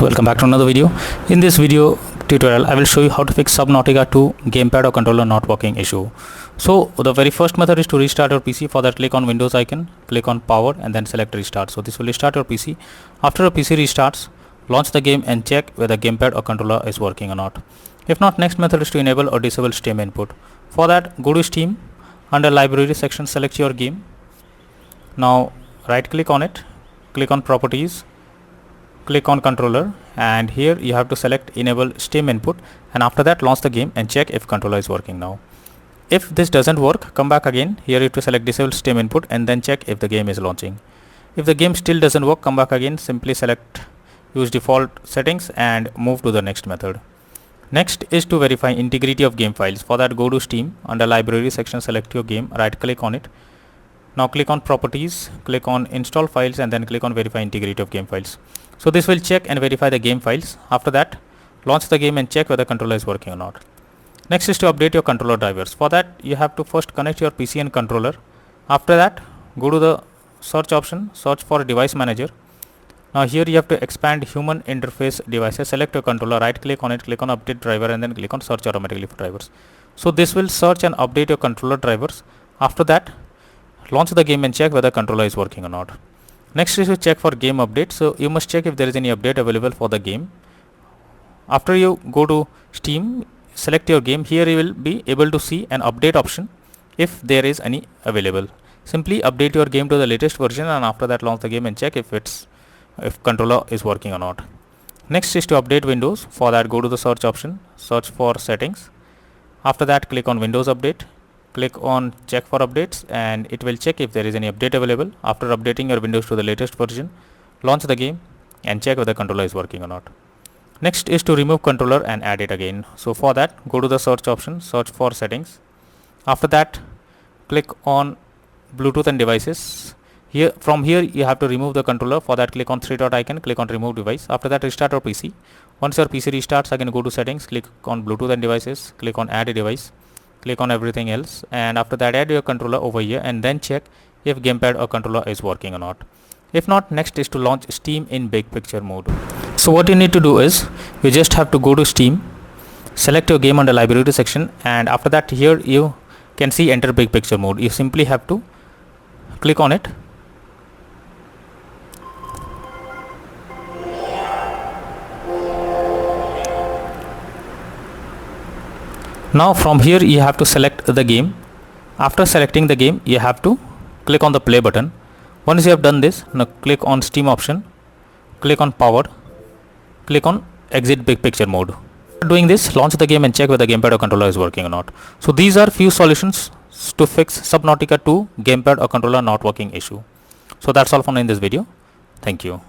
Welcome back to another video. In this video tutorial I will show you how to fix Subnautica 2 gamepad or controller not working issue. So the very first method is to restart your PC. For that, click on Windows icon, click on power and then select restart. So this will restart your PC. After your PC restarts, launch the game and check whether gamepad or controller is working or not. If not, next method is to enable or disable Steam input. For that, go to Steam, under library section select your game. Now right click on it, click on properties, click on controller, and here you have to select enable Steam input, and after that launch the game and check if controller is working now. If this doesn't work, come back again. Here you have to select disable Steam input and then check if the game is launching. If the game still doesn't work, come back again, simply select use default settings and move to the next method. Next is to verify integrity of game files. For that, go to Steam, under library section select your game, right click on it. Now click on properties, click on install files and then click on verify integrity of game files. So this will check and verify the game files. After that, launch the game and check whether controller is working or not. Next is to update your controller drivers. For that, you have to first connect your PC and controller. After that, go to the search option, search for device manager. Now here you have to expand human interface devices, select your controller, right click on it, click on update driver and then click on search automatically for drivers. So this will search and update your controller drivers. After that, launch the game and check whether controller is working or not. Next is to check for game update. So you must check if there is any update available for the game. After you go to Steam, select your game. Here you will be able to see an update option if there is any available. Simply update your game to the latest version and after that launch the game and check if controller is working or not. Next is to update Windows. For that, go to the search option, search for settings. After that, click on Windows Update. Click on check for updates and it will check if there is any update available. After updating your Windows to the latest version, launch the game and check whether controller is working or not. Next is to remove controller and add it again. So for that, go to the search option, search for settings. After that, click on Bluetooth and devices. From here you have to remove the controller. For that, click on three dot icon, click on remove device. After that, restart your PC. Once your PC restarts, again go to settings, click on Bluetooth and devices, click on add a device, click on everything else, and after that add your controller over here and then check if gamepad or controller is working or not. If not, next is to launch Steam in big picture mode. So what you need to do is you just have to go to Steam, select your game under library section, and after that here you can see enter big picture mode. You simply have to click on it. Now from here you have to select the game. After selecting the game, you have to click on the play button. Once you have done this, now click on Steam option, click on power, click on exit big picture mode. After doing this, launch the game and check whether gamepad or controller is working or not. So these are few solutions to fix Subnautica 2 gamepad or controller not working issue. So that's all from in this video. Thank you.